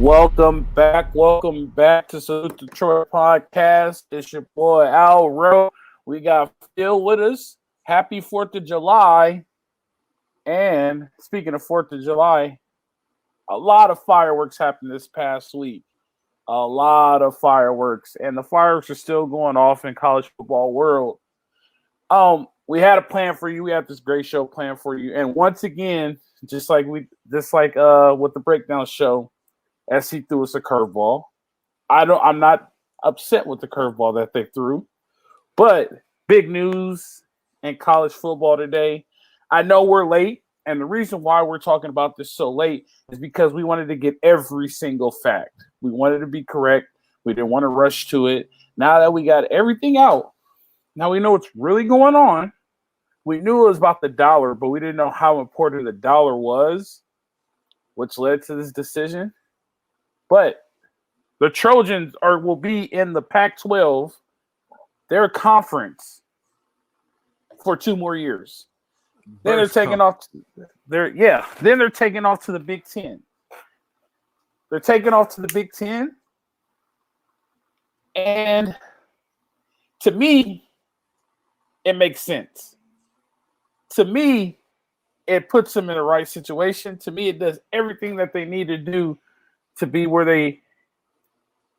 Welcome back to Salute Detroit Podcast. It's your boy Al Rowe. We got Phil with us. Happy 4th of July. And speaking of 4th of July, a lot of fireworks happened this past week. A lot of fireworks. And the fireworks are still going off in college football world. We had a plan for you. We have this great show planned for you. And once again, just like with the breakdown show, SC threw us a curveball. I'm not upset with the curveball that they threw, but big news in college football today. I know we're late, and the reason why we're talking about this so late is because we wanted to get every single fact. We wanted to be correct. We didn't want to rush to it. Now that we got everything out, now we know what's really going on. We knew it was about the dollar, but we didn't know how important the dollar was, which led to this decision. But the Trojans will be in the Pac12, their conference, for 2 more years. Then they're taking off. Then they're taking off to the Big 10. They're taking off to the Big 10, and to me, it makes sense. To me, it puts them in the right situation. To me, it does everything that they need to do to be where they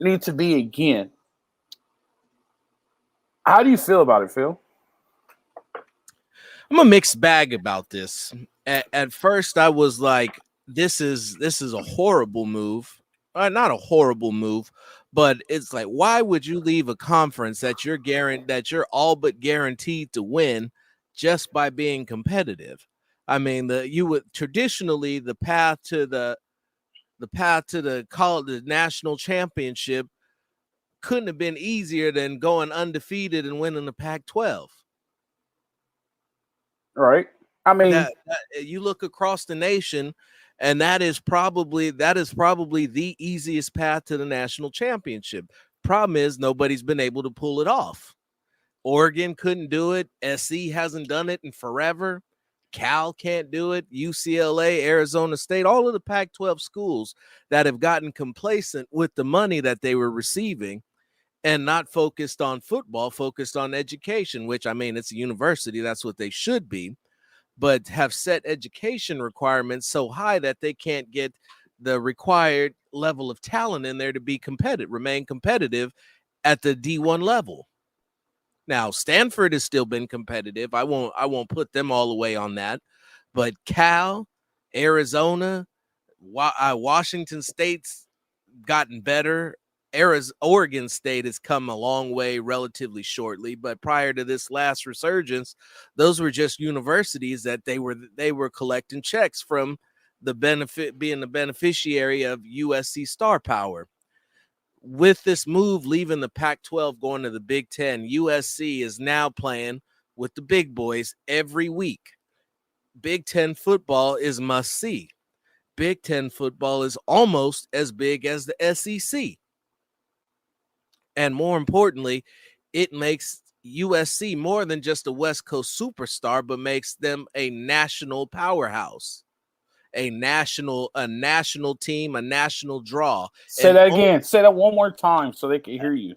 need to be again. How do you feel about it, Phil? I'm a mixed bag about this. At first, I was like, this is a horrible move. Not a horrible move, but it's like, why would you leave a conference that you're all but guaranteed to win just by being competitive? I mean, traditionally the path to the national championship couldn't have been easier than going undefeated and winning the Pac-12. Right. I mean, you look across the nation, and that is probably the easiest path to the national championship. Problem is, nobody's been able to pull it off. Oregon couldn't do it. SC hasn't done it in forever. Cal can't do it. UCLA, Arizona State, all of the Pac-12 schools that have gotten complacent with the money that they were receiving and not focused on football, focused on education, which, I mean, it's a university. That's what they should be, but have set education requirements so high that they can't get the required level of talent in there to be remain competitive at the D1 level. Now, Stanford has still been competitive. I won't put them all the way on that. But Cal, Arizona, Washington State's gotten better. Oregon State has come a long way relatively shortly. But prior to this last resurgence, those were just universities that they were collecting checks from being the beneficiary of USC star power. With this move, leaving the Pac-12, going to the Big 10, USC is now playing with the big boys every week. Big 10 football is must-see. Big 10 football is almost as big as the SEC. And more importantly, it makes USC more than just a West Coast superstar, but makes them a national powerhouse. A national team, a national draw. Say that again. Say that one more time so they can hear you.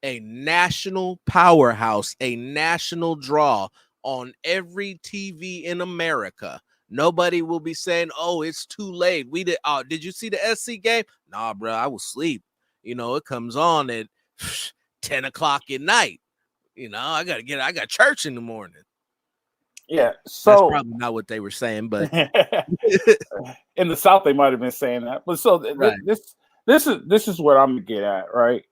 A national powerhouse, a national draw on every TV in America. Nobody will be saying, "Oh, it's too late." Did you see the SC game? Nah, bro, I was asleep. It comes on at 10 o'clock at night. I got church in the morning. Yeah, so that's probably not what they were saying, but in the South they might have been saying that. But so right. This is what I'm gonna get at, right?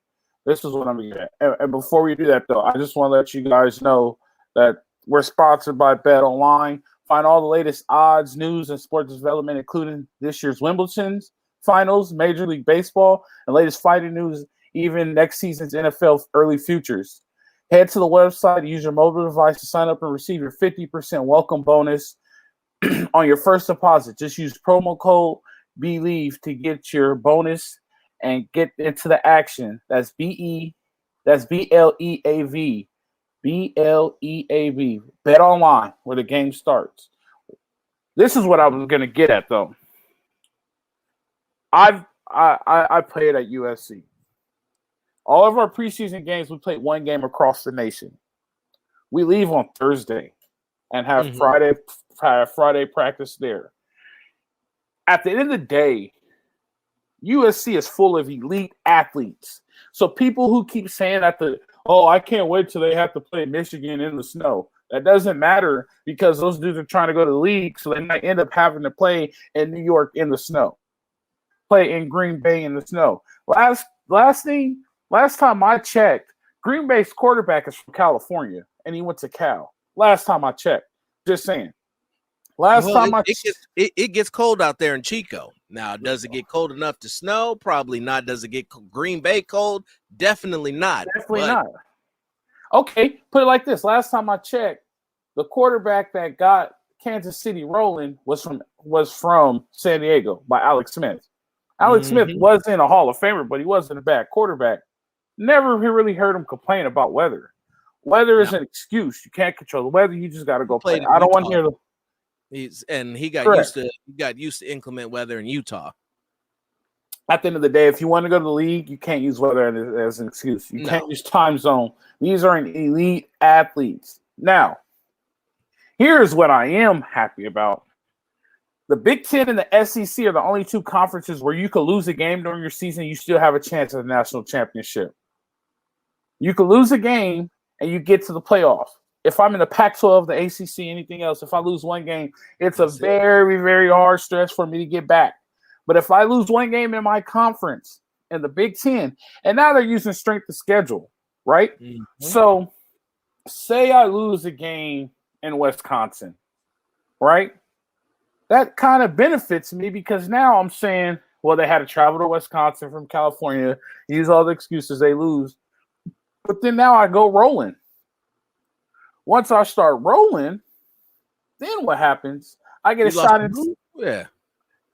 This is what I'm gonna get at. And before we do that, though, I just want to let you guys know that we're sponsored by Bet Online. Find all the latest odds, news, and sports development, including this year's Wimbledon's finals, Major League Baseball, and latest fighting news, even next season's NFL early futures. Head to the website, use your mobile device to sign up and receive your 50% welcome bonus on your first deposit. Just use promo code BELIEVE to get your bonus and get into the action. That's BLEAV. BLEAV. Bet Online, where the game starts. This is what I was going to get at, though. I've I played at USC. All of our preseason games, we played one game across the nation. We leave on Thursday and have Friday practice there. At the end of the day, USC is full of elite athletes. So people who keep saying that I can't wait till they have to play Michigan in the snow. That doesn't matter because those dudes are trying to go to the league, so they might end up having to play in New York in the snow, play in Green Bay in the snow. Last time I checked, Green Bay's quarterback is from California, and he went to Cal. Last time I checked. Just saying. It gets cold out there in Chico. Now, does it get cold enough to snow? Probably not. Does it get Green Bay cold? Definitely not. Definitely not. Okay, put it like this. Last time I checked, the quarterback that got Kansas City rolling was from San Diego by Alex Smith. Alex Smith wasn't a Hall of Famer, but he wasn't a bad quarterback. Never really heard him complain about weather. Weather is an excuse. You can't control the weather. You just got to go play. I don't want to hear the. He got used to inclement weather in Utah. At the end of the day, if you want to go to the league, you can't use weather as an excuse. You can't use time zone. These are elite athletes. Now, here's what I am happy about. The Big 10 and the SEC are the only two conferences where you could lose a game during your season, you still have a chance at the national championship. You could lose a game and you get to the playoff. If I'm in the Pac12, the ACC, anything else, if I lose one game, it's a very, very hard stretch for me to get back. But if I lose one game in my conference in the Big 10, and now they're using strength of schedule, right? So say I lose a game in Wisconsin, right? That kind of benefits me because now I'm saying, well, they had to travel to Wisconsin from California, use all the excuses, they lose. But then now I go rolling. Once I start rolling, then what happens? I get a shot into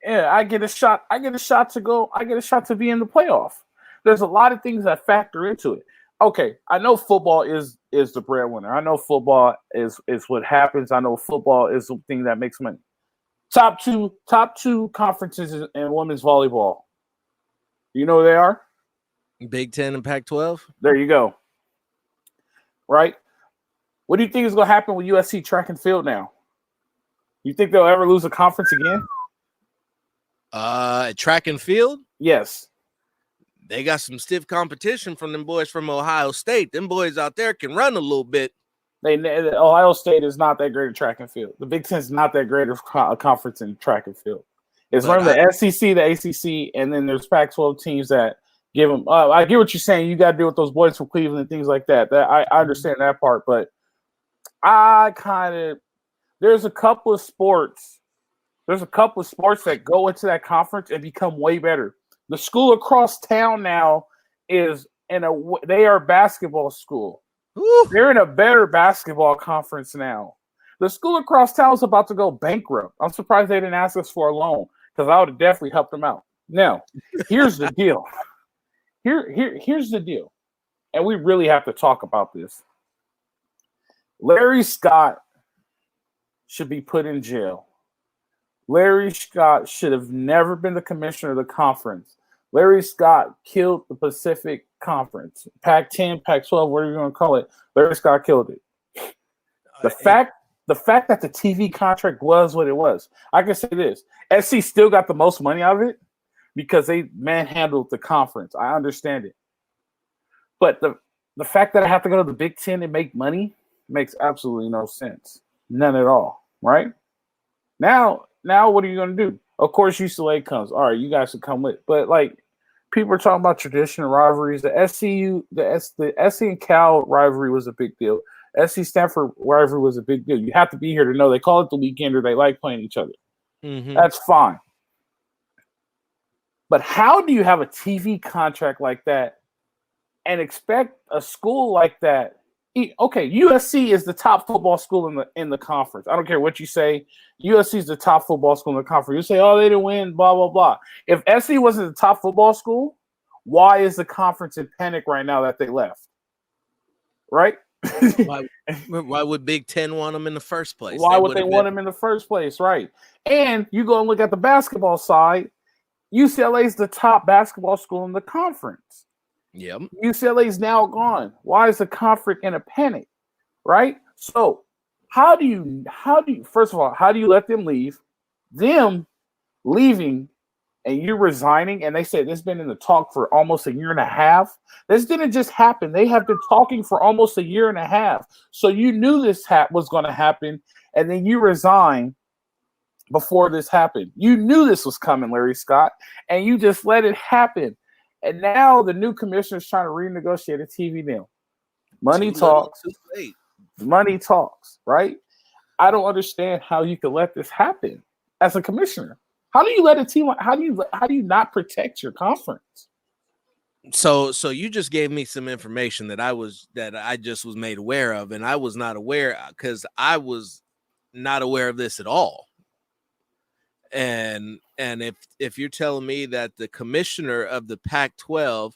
I get a shot. I get a shot to go. I get a shot to be in the playoff. There's a lot of things that factor into it. Okay, I know football is the breadwinner. I know football is what happens. I know football is the thing that makes money. Top two conferences in women's volleyball. You know who they are? Big 10 and Pac-12. There you go. Right? What do you think is going to happen with USC track and field now? You think they'll ever lose a conference again? Track and field? Yes. They got some stiff competition from them boys from Ohio State. Them boys out there can run a little bit. Ohio State is not that great at track and field. The Big Ten is not that great of a conference in track and field. It's one of the SEC, the ACC, and then there's Pac-12 teams that give them. I get what you're saying. You got to deal with those boys from Cleveland and things like that. I understand that part, but there's a couple of sports. There's a couple of sports that go into that conference and become way better. The school across town now they are a basketball school. Ooh. They're in a better basketball conference now. The school across town is about to go bankrupt. I'm surprised they didn't ask us for a loan because I would have definitely helped them out. Now, here's the deal. Here's the deal. And we really have to talk about this. Larry Scott should be put in jail. Larry Scott should have never been the commissioner of the conference. Larry Scott killed the Pacific Conference. Pac-10, Pac-12, whatever you want to call it. Larry Scott killed it. The fact that the TV contract was what it was. I can say this. SC still got the most money out of it because they manhandled the conference. I understand it. But the fact that I have to go to the Big Ten and make money makes absolutely no sense. None at all. Right? Now what are you going to do? Of course, UCLA comes. All right, you guys should come with. But, people are talking about traditional rivalries. The SC and Cal rivalry was a big deal. SC Stanford rivalry was a big deal. You have to be here to know. They call it the weekender. They like playing each other. Mm-hmm. That's fine. But how do you have a TV contract like that and expect a school like that? Okay, USC is the top football school in the conference. I don't care what you say. USC is the top football school in the conference. You say, oh, they didn't win, blah, blah, blah. If SC wasn't the top football school, why is the conference in panic right now that they left? Right? Why would Big 10 want them in the first place? Why would they want them in the first place? Right. And you go and look at the basketball side. UCLA is the top basketball school in the conference. Yep. UCLA is now gone. Why is the conference in a panic? Right? So how do you first of all, how do you let them leave? Them leaving and you resigning, and they said this has been in the talk for almost a year and a half. This didn't just happen. They have been talking for almost a year and a half. So you knew this was going to happen, and then you resign before this happened. You knew this was coming, Larry Scott, and you just let it happen. And now the new commissioner is trying to renegotiate a TV deal. Money talks. Money talks, right? I don't understand how you could let this happen as a commissioner. How do you let a team? How do you not protect your conference? So you just gave me some information that I just was made aware of, and I was not aware because I was not aware of this at all. And if you're telling me that the commissioner of the Pac-12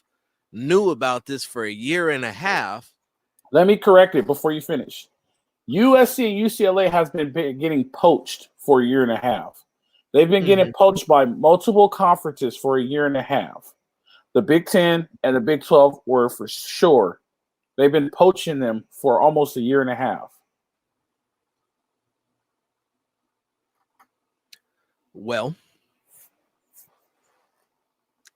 knew about this for a year and a half, let me correct it before you finish. USC and UCLA has been getting poached for a year and a half. They've been getting poached by multiple conferences for a year and a half. The Big 10 and the Big 12 were for sure. They've been poaching them for almost a year and a half. Well,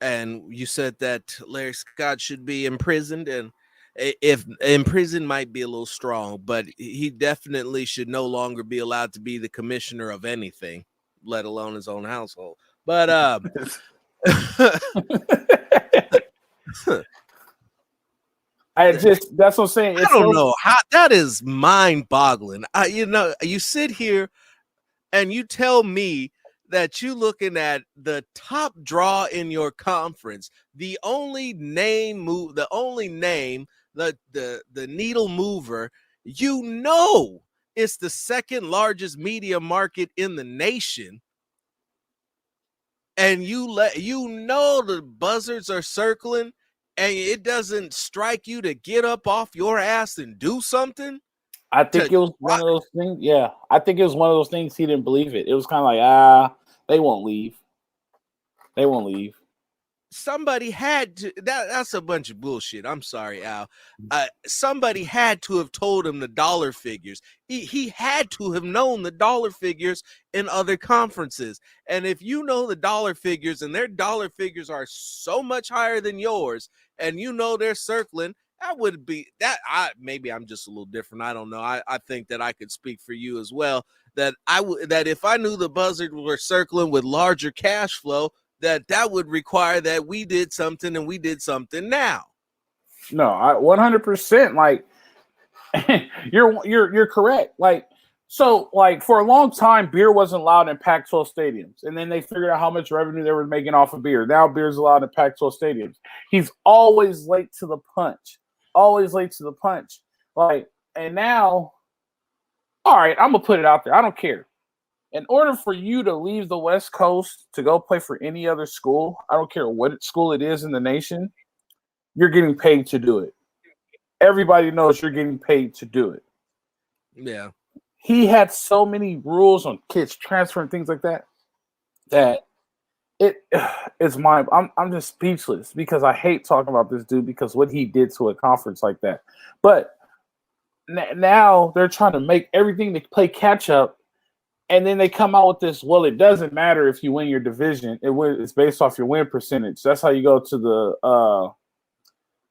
and you said that Larry Scott should be imprisoned, and if imprisoned might be a little strong, but he definitely should no longer be allowed to be the commissioner of anything, let alone his own household. But that's what I'm saying. I don't know how that is mind-boggling. You sit here and you tell me that you looking at the top draw in your conference, the only name, the needle mover, it's the second largest media market in the nation. And the buzzards are circling, and it doesn't strike you to get up off your ass and do something. I think it was one of those things. Yeah, I think it was one of those things. He didn't believe it. It was kind of like, they won't leave. They won't leave. Somebody had to. That's a bunch of bullshit. I'm sorry, Al. Somebody had to have told him the dollar figures. He had to have known the dollar figures in other conferences. And if you know the dollar figures and their dollar figures are so much higher than yours, and they're circling, that would be that. Maybe I'm just a little different. I don't know. I think that I could speak for you as well. That if I knew the buzzards were circling with larger cash flow, that would require that we did something, and we did something now. No, 100%. Like you're correct. So for a long time, beer wasn't allowed in Pac-12 stadiums, and then they figured out how much revenue they were making off of beer. Now beer's allowed in Pac-12 stadiums. He's always late to the punch. Always late to the punch. And now, all right, I'm gonna put it out there. I don't care. In order for you to leave the West Coast to go play for any other school, I don't care what school it is in the nation, you're getting paid to do it. Everybody knows you're getting paid to do it. Yeah. He had so many rules on kids transfer and things like that it's I'm just speechless because I hate talking about this dude because what he did to a conference like that. But now they're trying to make everything to play catch up. And then they come out with this, well, it doesn't matter if you win your division. It's based off your win percentage. That's how you go to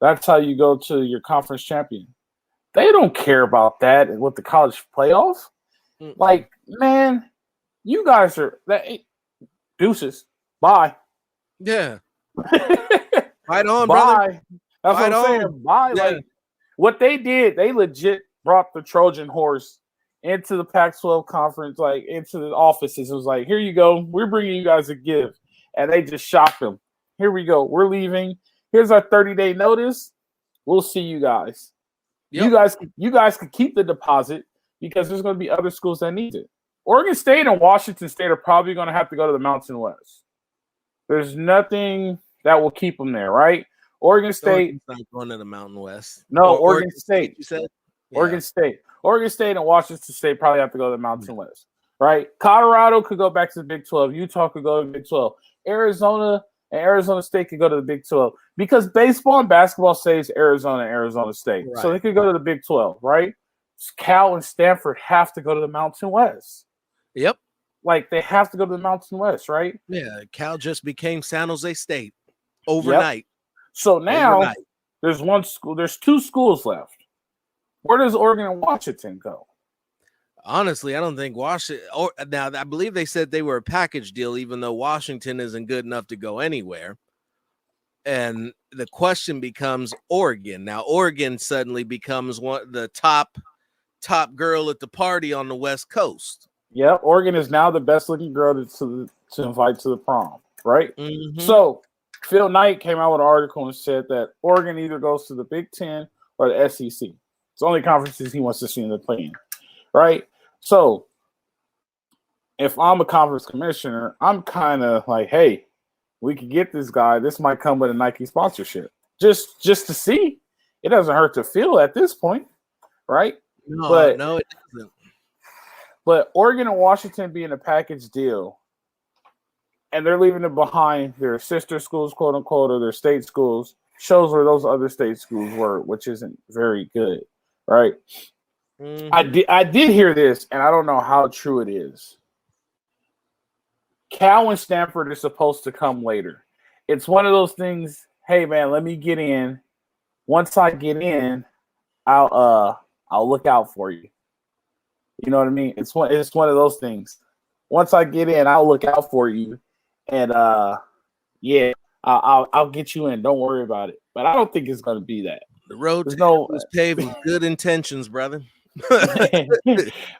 your conference champion. They don't care about that and what the college playoff. Man, you guys are deuces. Bye. Yeah. Right on, Bye. brother. That's what I'm saying. Bye. Yeah. What they did, they legit brought the Trojan horse into the Pac-12 conference, into the offices. It was like, here you go. We're bringing you guys a gift. And they just shocked them. Here we go. We're leaving. Here's our 30-day notice. We'll see you guys. Yep. You guys can keep the deposit because there's going to be other schools that need it. Oregon State and Washington State are probably going to have to go to the Mountain West. There's nothing that will keep them there, right? Oregon State. Not going to the Mountain West. No, Oregon State. You said? Yeah. Oregon State and Washington State probably have to go to the Mountain West, right? Colorado could go back to the Big 12. Utah could go to the Big 12. Arizona and Arizona State could go to the Big 12 because baseball and basketball saves Arizona and Arizona State. Right. So they could go to the Big 12, right? Cal and Stanford have to go to the Mountain West. Yep. Like, they have to go to the Mountain West, right? Yeah, Cal just became San Jose State overnight. Yep. So now there's one school. There's two schools left. Where does Oregon and Washington go? Honestly, I don't think Washington. Now, I believe they said they were a package deal, even though Washington isn't good enough to go anywhere. And the question becomes Oregon. Now, Oregon suddenly becomes the top girl at the party on the West Coast. Yeah, Oregon is now the best looking girl to invite to the prom, right? Mm-hmm. So Phil Knight came out with an article and said that Oregon either goes to the Big 10 or the SEC. It's the only conferences he wants to see in the play-in, right? So if I'm a conference commissioner, I'm kind of like, hey, we could get this guy. This might come with a Nike sponsorship. Just to see. It doesn't hurt to feel at this point, right? No, it doesn't. But Oregon and Washington being a package deal, and they're leaving it behind their sister schools, quote unquote, or their state schools, shows where those other state schools were, which isn't very good, right? Mm-hmm. I did hear this, and I don't know how true it is. Cal and Stanford are supposed to come later. It's one of those things. Hey man, let me get in. Once I get in, I'll look out for you. You know what I mean? It's one of those things. Once I get in, I'll look out for you, and yeah, I'll get you in. Don't worry about it. But I don't think it's going to be that. The road was paved with good intentions, brother.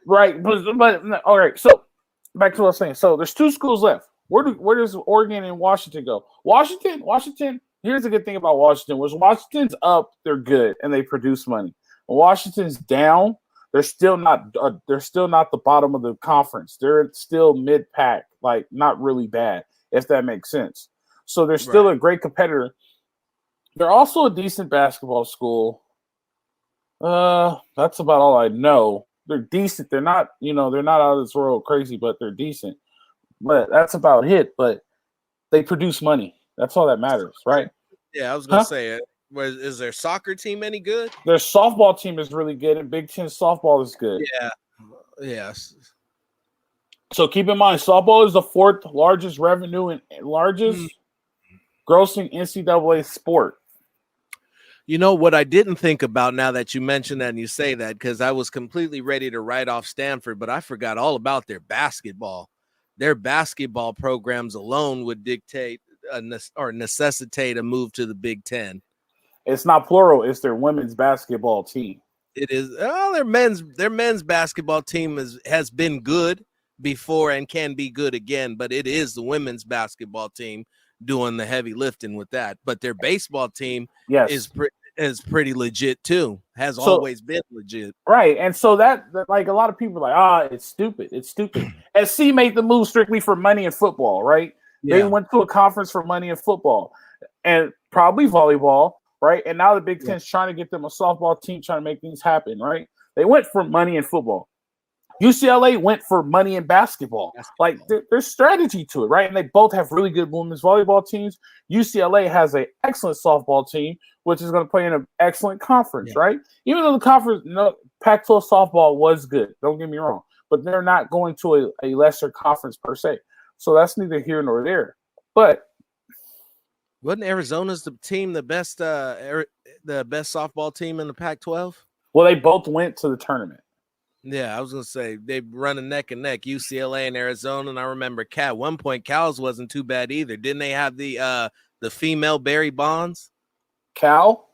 Right, but all right. So back to what I was saying. So there's two schools left. Where does Oregon and Washington go? Washington. Here's the good thing about Washington: was Washington's up, they're good and they produce money. When Washington's down, they're still not the bottom of the conference. They're still mid-pack, like not really bad, if that makes sense. So they're still a great competitor. They're also a decent basketball school. That's about all I know. They're decent. They're not out of this world crazy, but they're decent. But that's about it. But they produce money. That's all that matters, right? Yeah, I was gonna say it. Is their soccer team any good? Their softball team is really good, and Big 10 softball is good. Yeah. Yes. So keep in mind, softball is the fourth largest revenue and largest grossing NCAA sport. You know what I didn't think about now that you mentioned that and you say that, because I was completely ready to write off Stanford, but I forgot all about their basketball. Their basketball programs alone would dictate or necessitate a move to the Big 10. It's not plural. It's their women's basketball team. It is. Oh, their men's basketball team has been good before and can be good again, but it is the women's basketball team doing the heavy lifting with that. But their baseball team is pretty legit too. Has always been legit. Right. And so that like a lot of people are like, it's stupid. It's stupid. SC made the move strictly for money in football, right? Yeah. They went to a conference for money in football and probably volleyball, right? And now the Big Ten's trying to get them a softball team, trying to make things happen, right? They went for money in football. UCLA went for money in basketball. Like there's strategy to it, right? And they both have really good women's volleyball teams. UCLA has an excellent softball team, which is going to play in an excellent conference, right? Even though the conference, Pac-12 softball was good, don't get me wrong, but they're not going to a lesser conference per se. So that's neither here nor there. But wasn't Arizona's the best softball team in the Pac-12? Well, they both went to the tournament. Yeah, I was gonna say they run a neck and neck, UCLA and Arizona. And I remember at one point Cal's wasn't too bad either. Didn't they have the female Barry Bonds? Cal?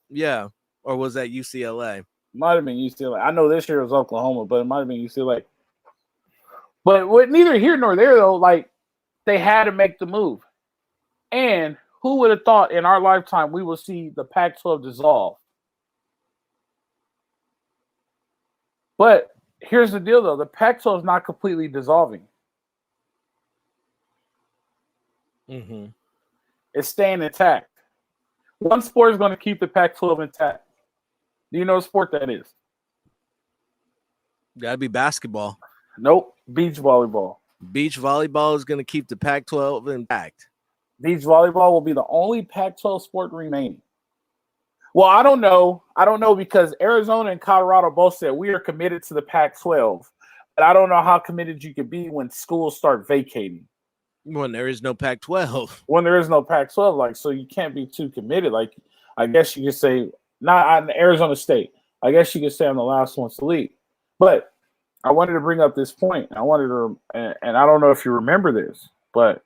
Yeah, or was that UCLA? Might have been UCLA. I know this year was Oklahoma, but it might have been UCLA. But neither here nor there though. Like they had to make the move, and who would have thought in our lifetime we will see the Pac-12 dissolve? But here's the deal, though. The Pac-12 is not completely dissolving. Mm-hmm. It's staying intact. One sport is going to keep the Pac-12 intact. Do you know what sport that is? Got to be basketball. Nope. Beach volleyball. Beach volleyball is going to keep the Pac-12 intact. Beach volleyball will be the only Pac-12 sport remaining. Well, I don't know. I don't know because Arizona and Colorado both said we are committed to the Pac-12. But I don't know how committed you could be when schools start vacating. When there is no Pac-12. When there is no Pac-12, like, so you can't be too committed. Like, I guess you could say, not on Arizona State. I guess you could say I'm the last ones to leave. But I wanted to bring up this point. I wanted to, and I don't know if you remember this, but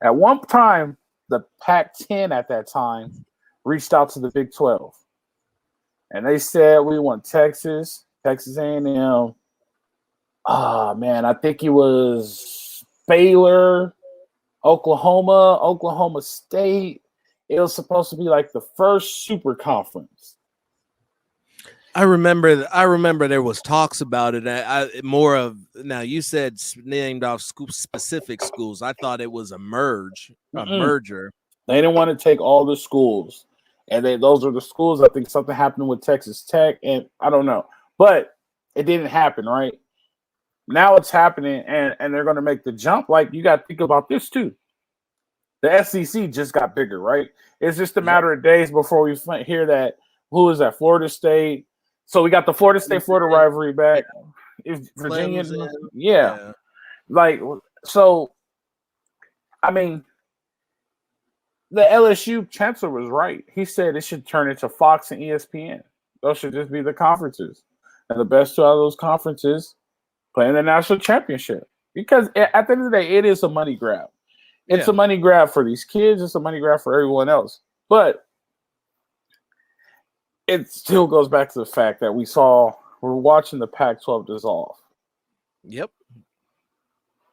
at one time, the Pac-10 at that time reached out to the Big 12. And they said, we want Texas A&M. Ah, man, I think it was Baylor, Oklahoma State. It was supposed to be like the first super conference. I remember there was talks about it. Now you said named off specific schools. I thought it was a merger. They didn't want to take all the schools, and those are the schools. I think something happened with Texas Tech, and I don't know, but it didn't happen, right? Now it's happening, and they're going to make the jump. Like, you got to think about this too. The SEC just got bigger, right? It's just a matter of days before we hear that. Who is that? Florida State. So we got the Florida State-Florida rivalry back. Is Virginia? Yeah. Like, so, I mean, the LSU chancellor was right. He said it should turn into Fox and ESPN. Those should just be the conferences. And the best two out of those conferences play in the national championship. Because at the end of the day, it is a money grab. It's a money grab for these kids. It's a money grab for everyone else. But it still goes back to the fact that we're watching the Pac-12 dissolve. Yep.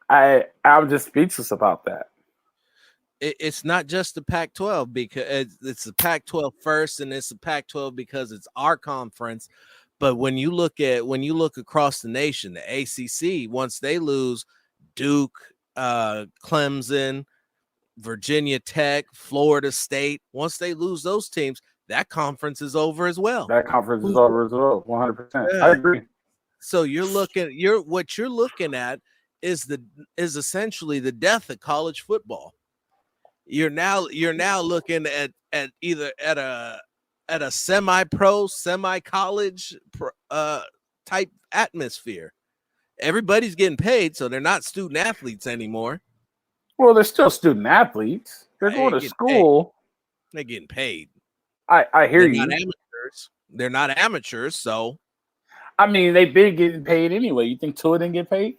I'm just speechless about that. It's not just the Pac-12 because it's the Pac-12 first, and it's the Pac-12 because it's our conference. But when you look across the nation, the ACC, once they lose Duke, Clemson, Virginia Tech, Florida State, once they lose those teams, that conference is over as well. That conference is over as well, 100%. I agree. So what you're looking at is essentially the death of college football. You're now looking at either at a semi-pro, semi-college type atmosphere. Everybody's getting paid, so they're not student athletes anymore. Well, they're still student athletes. They're going to school. Paid. They're getting paid. I hear you. Not amateurs. They're not amateurs, so. I mean, they've been getting paid anyway. You think Tua didn't get paid?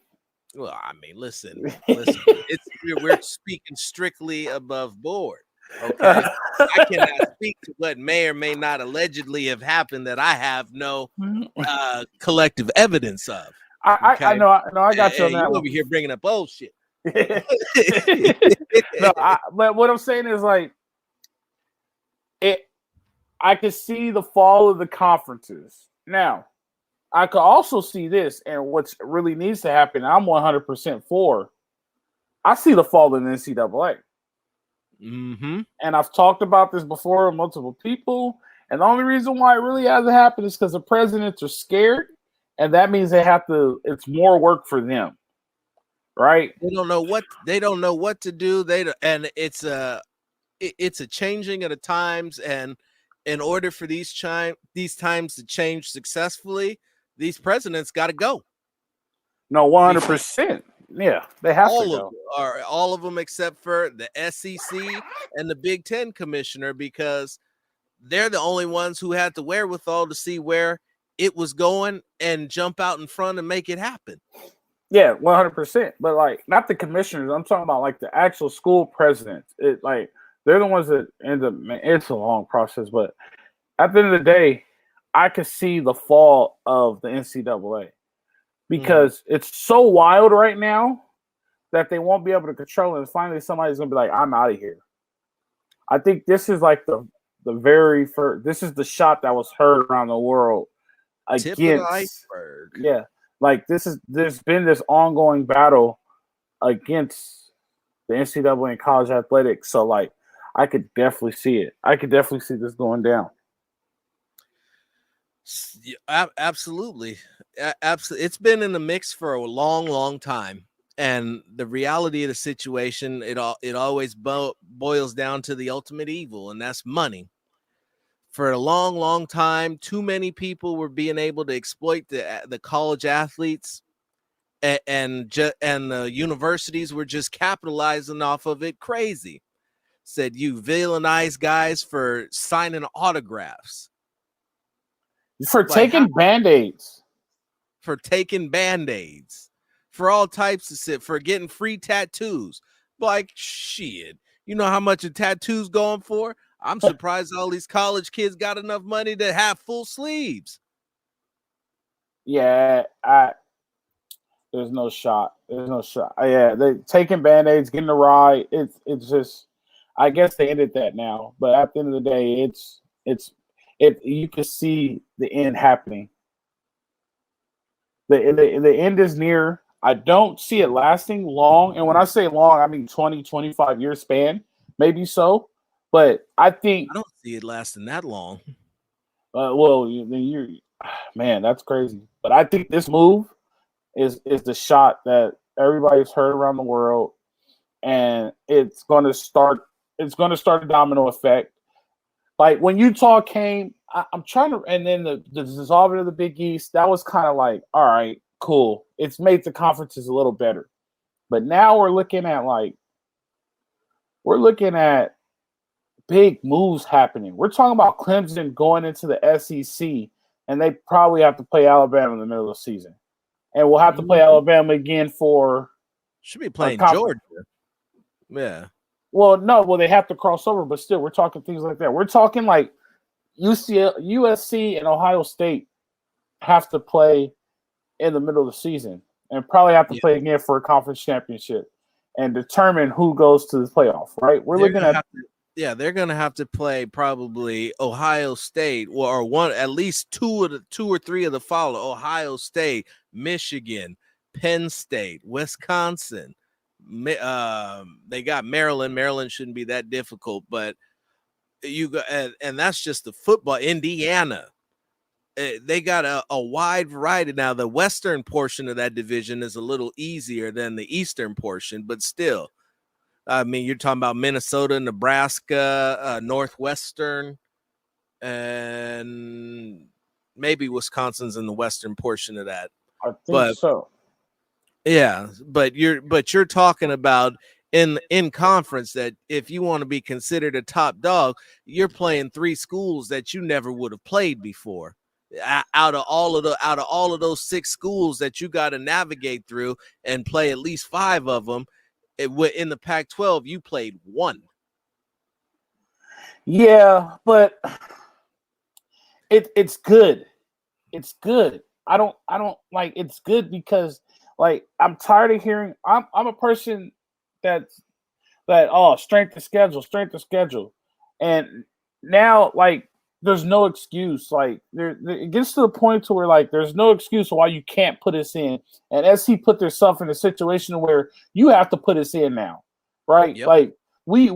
Well, I mean, listen. We're speaking strictly above board. Okay, I cannot speak to what may or may not allegedly have happened that I have no collective evidence of. Okay? I know. I got you on that. You over here bringing up old shit. No, but what I'm saying is, like, I could see the fall of the conferences. Now, I could also see this, and what really needs to happen, I'm 100% for. I see the fall in the NCAA. Mm-hmm. And I've talked about this before with multiple people, and the only reason why it really hasn't happened is because the presidents are scared, and that means it's more work for them. Right? They don't know what to do. It's a changing of the times, and in order for these times to change successfly, these presidents got to go. No, 100%. Yeah, they have to go. All of them except for the SEC and the Big 10 commissioner, because they're the only ones who had the wherewithal to see where it was going and jump out in front and make it happen. Yeah, 100%. But, like, not the commissioners. I'm talking about, like, the actual school presidents. They're the ones that end up. It's a long process, but at the end of the day, I could see the fall of the NCAA because it's so wild right now that they won't be able to control it. And finally, somebody's gonna be like, "I'm out of here." I think this is like the very first. This is the shot that was heard around the world against. Tip of the iceberg. Yeah. Like, there's been this ongoing battle against the NCAA and college athletics. So, like, I could definitely see it. I could definitely see this going down. Absolutely. Absolutely. It's been in the mix for a long, long time. And the reality of the situation, it always boils down to the ultimate evil, and that's money. For a long, long time, too many people were being able to exploit the college athletes, and the universities were just capitalizing off of it. Crazy. Said you villainize guys for signing autographs, for taking Band-Aids, for taking Band-Aids, for all types of shit, for getting free tattoos. Like, shit, you know how much a tattoo's going for? I'm surprised all these college kids got enough money to have full sleeves. Yeah, there's no shot. There's no shot. Yeah, they taking Band-Aids, getting a ride. It's just, I guess they ended that now. But at the end of the day, you can see the end happening. The end is near. I don't see it lasting long. And when I say long, I mean 20, 25 year span, maybe so. But I think I don't see it lasting that long. Man, that's crazy. But I think this move is the shot that everybody's heard around the world, and it's going to start a domino effect. Like when Utah came, I'm trying to, and then the dissolving of the Big East, that was kind of like, all right, cool. It's made the conferences a little better. But now we're looking at big moves happening. We're talking about Clemson going into the SEC, and they probably have to play Alabama in the middle of the season. And we'll have to play Alabama again for should be playing Georgia. Yeah. Well, no, they have to cross over, but still, we're talking things like that. We're talking like USC and Ohio State have to play in the middle of the season and probably have to play again for a conference championship and determine who goes to the playoff, right? They're going to have to play probably Ohio State or one, at least two or three of the follow: Ohio State, Michigan, Penn State, Wisconsin. They got Maryland. Maryland shouldn't be that difficult, but and that's just the football. Indiana, they got a wide variety. Now, the western portion of that division is a little easier than the eastern portion, but still, I mean, you're talking about Minnesota, Nebraska, Northwestern, and maybe Wisconsin's in the western portion of that. I think so. Yeah, but you're talking about in conference that if you want to be considered a top dog, you're playing three schools that you never would have played before. Out of all of those six schools that you got to navigate through and play at least five of them, in the Pac-12 you played one. Yeah, but it's good. It's good. I don't like it's good because like I'm tired of hearing I'm a person that strength of schedule. And now like there's no excuse. Like it gets to the point to where like there's no excuse why you can't put us in. And SC put themselves in a situation where you have to put us in now. Right? Yep. Like we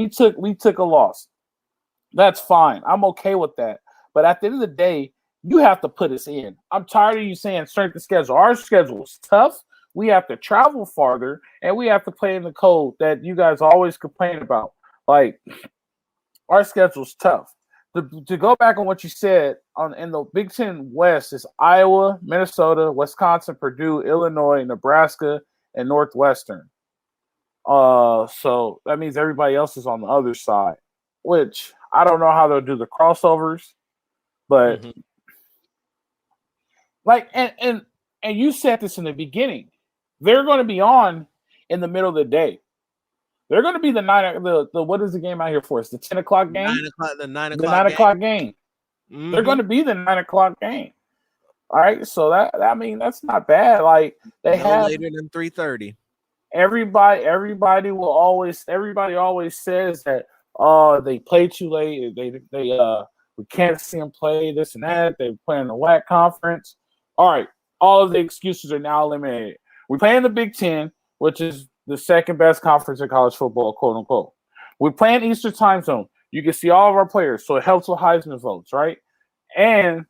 took a loss. That's fine. I'm okay with that. But at the end of the day, you have to put us in. I'm tired of you saying strength of schedule. Our schedule is tough. We have to travel farther, and we have to play in the cold that you guys always complain about. Like, our schedule's tough. To go back on what you said, in the Big Ten West is Iowa, Minnesota, Wisconsin, Purdue, Illinois, Nebraska, and Northwestern. So that means everybody else is on the other side, which I don't know how they'll do the crossovers, but like, and you said this in the beginning, they're going to be on in the middle of the day. They're going to be the what is the game out here for? It's the 10 o'clock game. The 9 o'clock game. Mm-hmm. They're going to be the 9 o'clock game. All right, so that's not bad. Like they have later than 3:30. Everybody always says that they play too late. We can't see them play this and that. They play in the WAC conference. All right, all of the excuses are now eliminated. We play in the Big Ten, which is the second best conference in college football, quote unquote. We play in Eastern Time Zone. You can see all of our players, so it helps with Heisman votes, right? And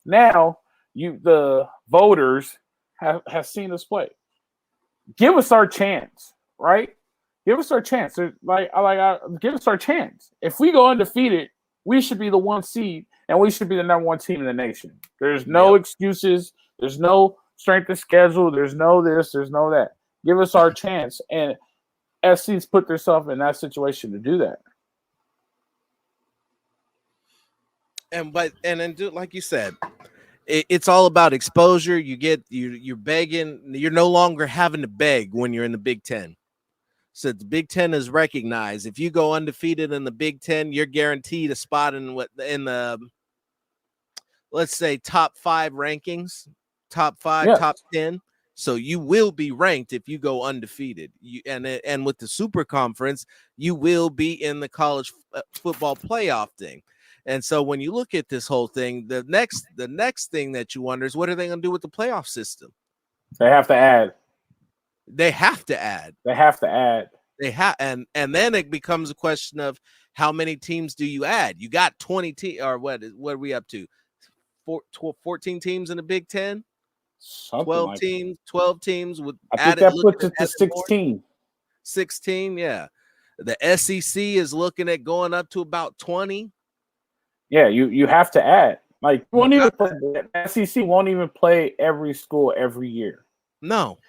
now the voters have seen us play. give us our chance, right? Give us our chance. Give us our chance. If we go undefeated, we should be the 1 seed, and we should be the number 1 team in the nation. There's no excuses. There's no strength of schedule. There's no this. There's no that. Give us our chance. And SC's put themselves in that situation to do that. And like you said, it's all about exposure. You're begging. You're no longer having to beg when you're in the Big Ten. So the Big Ten is recognized. If you go undefeated in the Big Ten, you're guaranteed a spot in the let's say top 5 rankings, top 5, top 10. So you will be ranked if you go undefeated. And with the Super Conference, you will be in the college football playoff thing. And so when you look at this whole thing, the next thing that you wonder is, what are they going to do with the playoff system? They have to add. And then it becomes a question of how many teams do you add? You got 20 teams, or what are we up to? 14 teams in the Big Ten? 12 teams with I think that puts it to 16. 16, yeah. The SEC is looking at going up to about 20. Yeah, you have to add. Like, the SEC won't even play every school every year. No.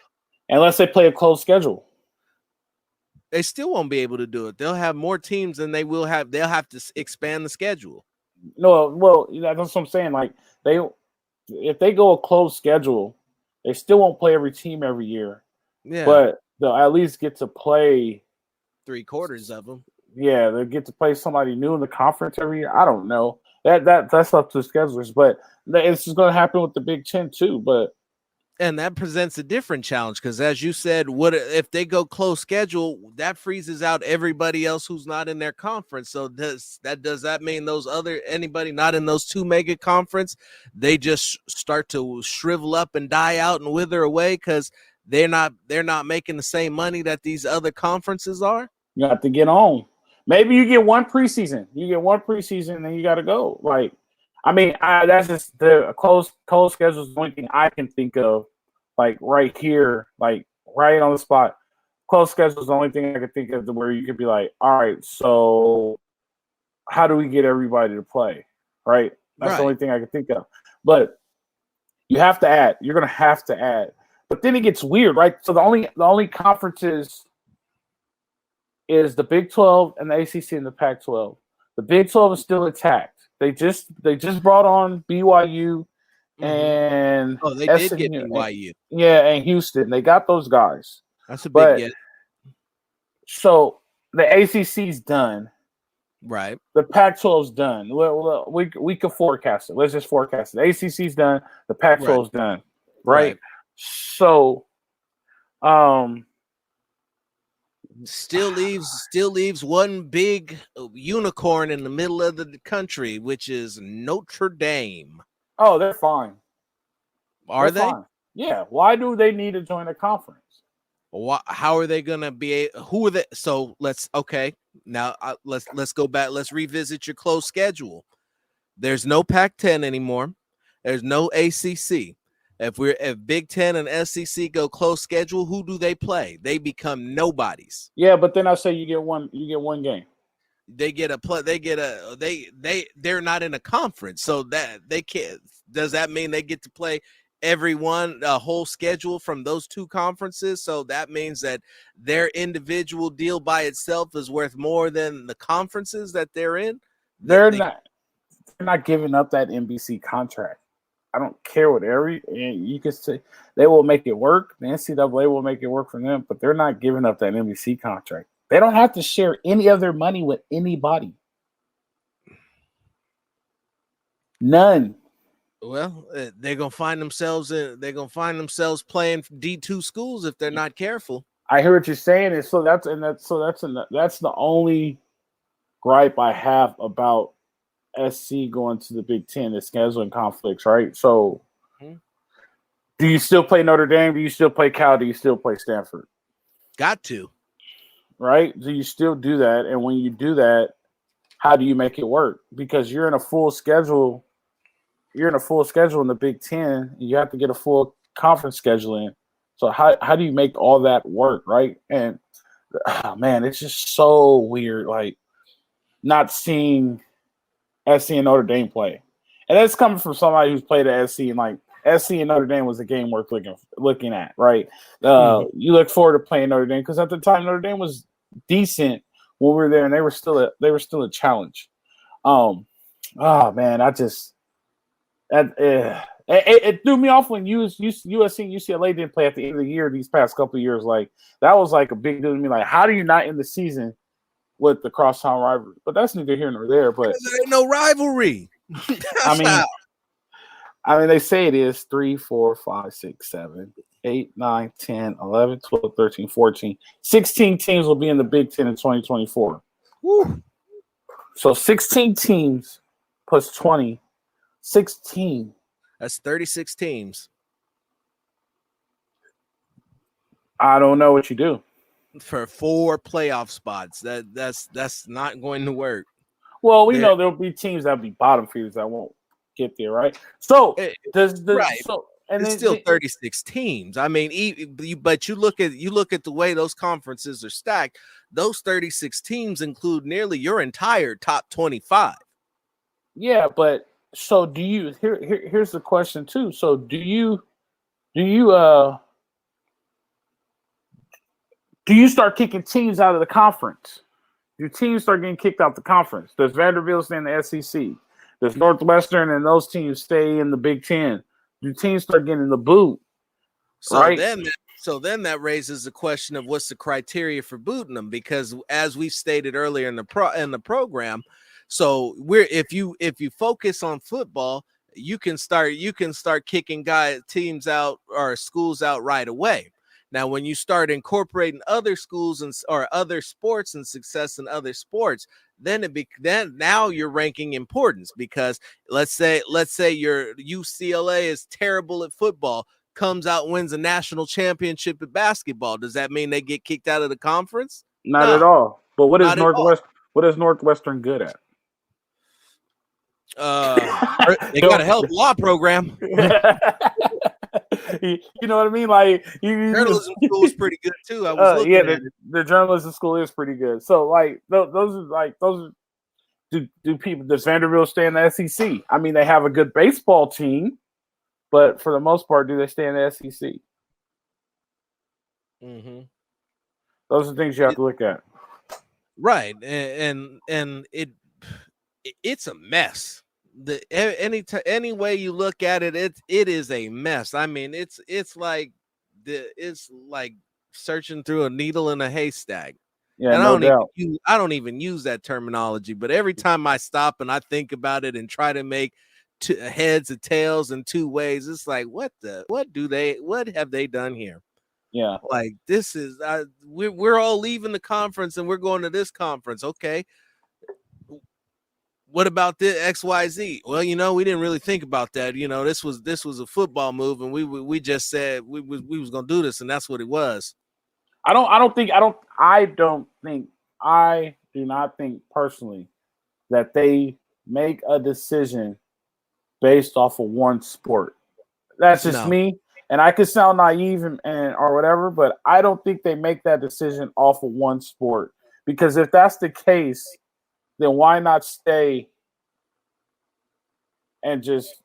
Unless they play a closed schedule. They still won't be able to do it. They'll have more teams than they will have. They'll have to expand the schedule. No, well, that's what I'm saying. Like, if they go a closed schedule, they still won't play every team every year. Yeah. But they'll at least get to play 3/4 of them. Yeah, they'll get to play somebody new in the conference every year. I don't know. That's up to the schedulers, but it's just going to happen with the Big Ten too. And that presents a different challenge because, as you said, what if they go close schedule? That freezes out everybody else who's not in their conference. So does that mean anybody not in those 2 mega conference, they just start to shrivel up and die out and wither away because they're not making the same money that these other conferences are? You have to get on. Maybe you get one preseason. And then you got to go. Like, I mean, that's just the close schedule is the only thing I can think of, like right here, like right on the spot. Close schedule is the only thing I can think of where you could be like, all right, so how do we get everybody to play? Right? That's the only thing I can think of. But you have to add. You're going to have to add. But then it gets weird, right? So the only conferences is the Big 12 and the ACC and the Pac-12. The Big 12 is still intact. They just brought on BYU and they did get BYU. And Houston. They got those guys. That's a big get. So the ACC's done. Right. The Pac-12's done. We can forecast it. Let's just forecast it. The ACC's done. The Pac-12's done. Right? So still leaves one big unicorn in the middle of the country, which is Notre Dame. Oh, they're fine. Are they? Fine. Yeah. Why do they need to join a conference? How are they going to be? Who are they? So let's go back. Let's revisit your close schedule. There's no Pac-10 anymore. There's no ACC. If Big 10 and SEC go close schedule, who do they play? They become nobodies. Yeah, but then I say you get one game. They're not in a conference, so that they can't. Does that mean they get to play a whole schedule from those 2 conferences? So that means that their individual deal by itself is worth more than the conferences that they're in. They're not giving up that NBC contract. I don't care whatever you can say. They will make it work. The NCAA will make it work for them, but they're not giving up that NBC contract. They don't have to share any of their money with anybody. None. Well, they're gonna find themselves playing D2 schools if they're not careful. I hear what you're saying, and that's the only gripe I have about SC going to the Big 10, the scheduling conflicts, right? So, do you still play Notre Dame? Do you still play Cal? Do you still play Stanford? Got to, right? Do you still do that? And when you do that, how do you make it work? Because you're in a full schedule. You're in a full schedule in the Big 10. And you have to get a full conference schedule in. So how do you make all that work, right? And man, it's just so weird, like not seeing SC and Notre Dame play, and that's coming from somebody who's played at SC and like SC and Notre Dame was a game worth looking at, right? You look forward to playing Notre Dame because at the time Notre Dame was decent when we were there, and they were still a challenge. Oh man, it threw me off when USC and UCLA didn't play at the end of the year these past couple of years. Like that was like a big deal to me. Like, how do you not end the season with the crosstown rivalry? But that's neither here nor there. But there ain't no rivalry. I mean, they say it is 3, 4, 5, 6, 7, 8, 9, 10, 11, 12, 13, 14. 16 teams will be in the Big 10 in 2024. Woo. So 16 teams plus 20. 16. That's 36 teams. I don't know what you do. For 4 playoff spots. That's not going to work. Well, we know there'll be teams that'll be bottom feeders that won't get there, right? So it's still 36 teams. I mean, but you look at the way those conferences are stacked. Those 36 teams include nearly your entire top 25. Yeah, but so do you? Here's the question too. So do you start kicking teams out of the conference? Do teams start getting kicked out the conference? Does Vanderbilt stay in the SEC? Does Northwestern and those teams stay in the Big 10? Do teams start getting the boot? So right? then that raises the question of what's the criteria for booting them, because as we stated earlier in the program, so if you focus on football, you can start kicking teams out or schools out right away. Now, when you start incorporating other schools or other sports and success in other sports, then now you're ranking importance, because let's say your UCLA is terrible at football, comes out, wins a national championship at basketball. Does that mean they get kicked out of the conference? Not at all. But what is Northwestern good at? They got a hell of a law program. You know what I mean? Like journalism school is pretty good too. I was looking at it. The journalism school is pretty good. So like those are do people, does Vanderbilt stay in the SEC? I mean, they have a good baseball team, but for the most part, do they stay in the SEC? Mm-hmm. Those are things you have to look at. Right, and it's a mess. Any way you look at it, it is a mess. I mean, it's like searching through a needle in a haystack. Yeah, and I don't even use that terminology, but every time I stop and I think about it and try to make heads or tails in two ways, it's like, what have they done here? Yeah, like this is we're all leaving the conference and we're going to this conference. Okay, what about the XYZ? Well, we didn't really think about that. This was a football move, and we just said we was gonna do this, and that's what it was. I do not think personally that they make a decision based off of one sport. That's just me, and I could sound naive and or whatever, but I don't think they make that decision off of one sport, because if that's the case, then why not stay and just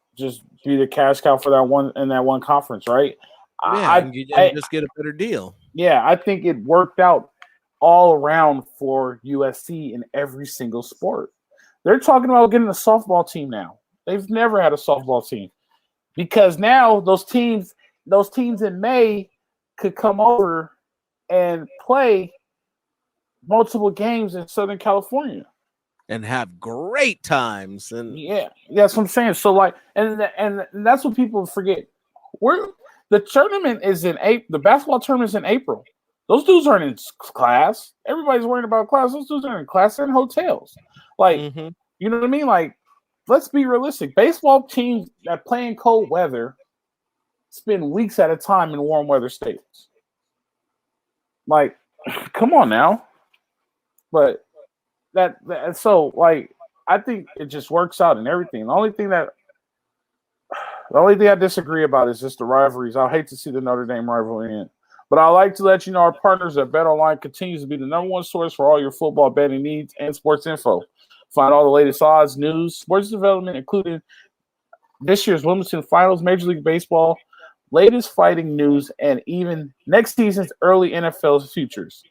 be the cash cow for that one conference, right? Yeah, just get a better deal. Yeah, I think it worked out all around for USC in every single sport. They're talking about getting a softball team now. They've never had a softball team, because now those teams in May could come over and play multiple games in Southern California and have great times. And yeah, that's what I'm saying. So like, and that's what people forget. The tournament is in April. The basketball tournament is in April. Those dudes aren't in class. Everybody's worrying about class. Those dudes aren't in class. They're in hotels. Like, You know what I mean? Like, let's be realistic. Baseball teams that play in cold weather spend weeks at a time in warm weather states. Like, come on now. But so like, I think it just works out in everything. The only thing that The only thing I disagree about is just the rivalries. I hate to see the Notre Dame rivalry end. But I'd like to let you know our partners at BetOnline continues to be the number one source for all your football betting needs and sports info. Find all the latest odds, news, sports development, including this year's Wimbledon Finals, Major League Baseball, latest fighting news, and even next season's early NFL futures.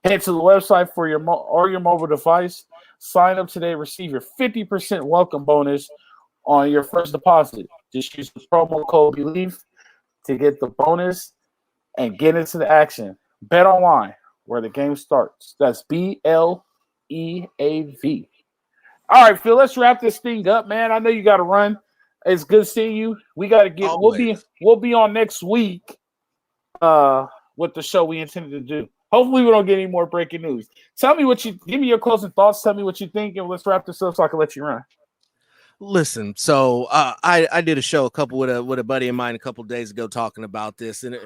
Head to the website for your mobile device. Sign up today. Receive your 50% welcome bonus on your first deposit. Just use the promo code BELIEVE to get the bonus and get into the action. Bet online where the game starts. That's BLEAV. All right, Phil, let's wrap this thing up, man. I know you got to run. It's good seeing you. We got to get. Always. We'll be on next week with the show we intended to do. Hopefully, we don't get any more breaking news. Give me your closing thoughts. Tell me what you think, and let's wrap this up so I can let you run. Listen, so I did a show with a buddy of mine a couple days ago talking about this, and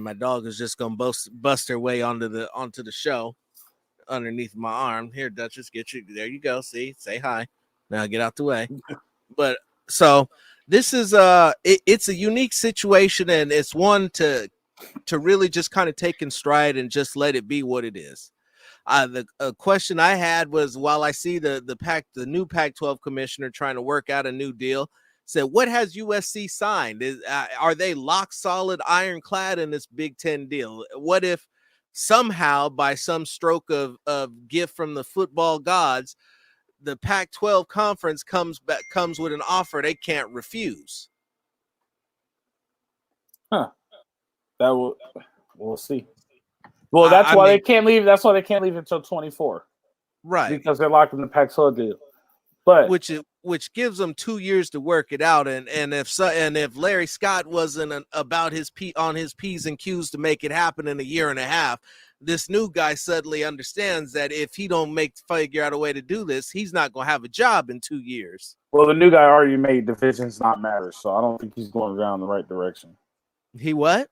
my dog is just gonna bust her way onto the show underneath my arm. Here, Duchess, there you go. See, say hi. Now get out the way. But so this is it's a unique situation, and it's one to really just kind of take in stride and just let it be what it is. The question I had was, while I see the new Pac-12 commissioner trying to work out a new deal, said, what has USC signed? Are they lock solid, ironclad in this Big 10 deal? What if somehow, by some stroke of gift from the football gods, the Pac-12 conference comes with an offer they can't refuse? Huh. We'll see. Well, that's why they can't leave. That's why they can't leave until 24, right? Because they're locked in the Pac-12 deal. But which gives them 2 years to work it out. And if Larry Scott wasn't about on his P's and Q's to make it happen in a year and a half, this new guy suddenly understands that if he don't figure out a way to do this, he's not going to have a job in 2 years. Well, the new guy already made divisions not matter, so I don't think he's going down the right direction. He what?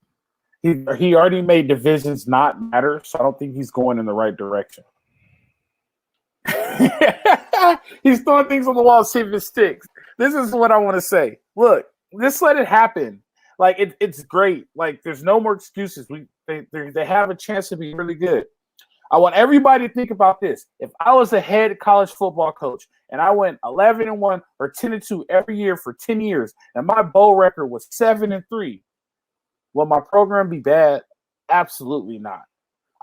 He already made divisions not matter, so I don't think he's going in the right direction. He's throwing things on the wall, see if it sticks. This is what I want to say. Look, just let it happen. Like it's great. Like there's no more excuses. They have a chance to be really good. I want everybody to think about this. If I was a head college football coach and I went 11-1 or 10-2 every year for 10 years, and my bowl record was 7-3. Will my program be bad? Absolutely not.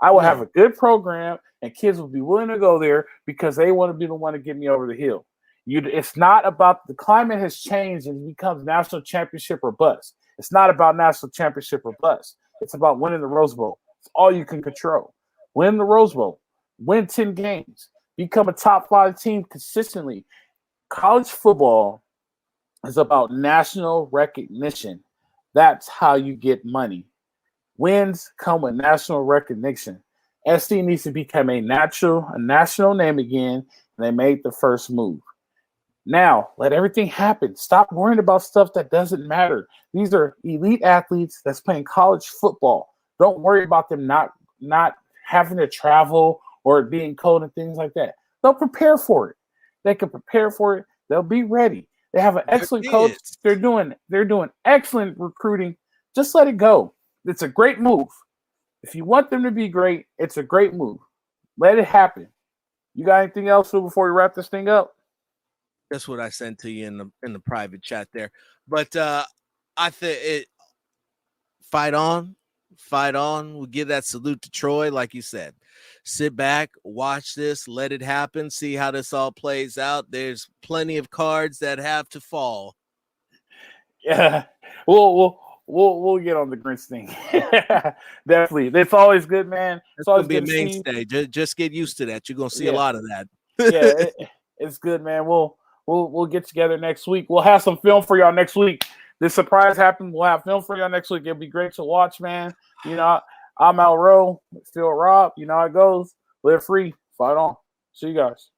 I will have a good program, and kids will be willing to go there because they want to be the one to get me over the hill. It's not about the climate has changed and it becomes national championship or bust. It's not about national championship or bust. It's about winning the Rose Bowl. It's all you can control. Win the Rose Bowl. Win 10 games. Become a top 5 team consistently. College football is about national recognition. That's how you get money. Wins come with national recognition. SC needs to become a national name again, and they made the first move. Now, let everything happen. Stop worrying about stuff that doesn't matter. These are elite athletes that's playing college football. Don't worry about them not having to travel or being cold and things like that. They'll prepare for it. They can prepare for it. They'll be ready. They have an excellent coach. They're doing excellent recruiting. Just let it go. It's a great move. If you want them to be great, it's a great move. Let it happen. You got anything else before we wrap this thing up? That's what I sent to you in the private chat there. But I think fight on. We'll give that salute to Troy, like you said. Sit back, watch this, let it happen, see how this all plays out. There's plenty of cards that have to fall. Yeah, we'll get on the Grinch thing. Definitely, it's always good, man. It's always gonna be a mainstay. Just get used to that. You're gonna see a lot of that. It's good, man. We'll get together next week. We'll have some film for y'all next week. This surprise happened. We'll have film for y'all next week. It'll be great to watch, man. You know, I'm Al Rowe, still Rob. You know how it goes. Live free. Fight on. See you guys.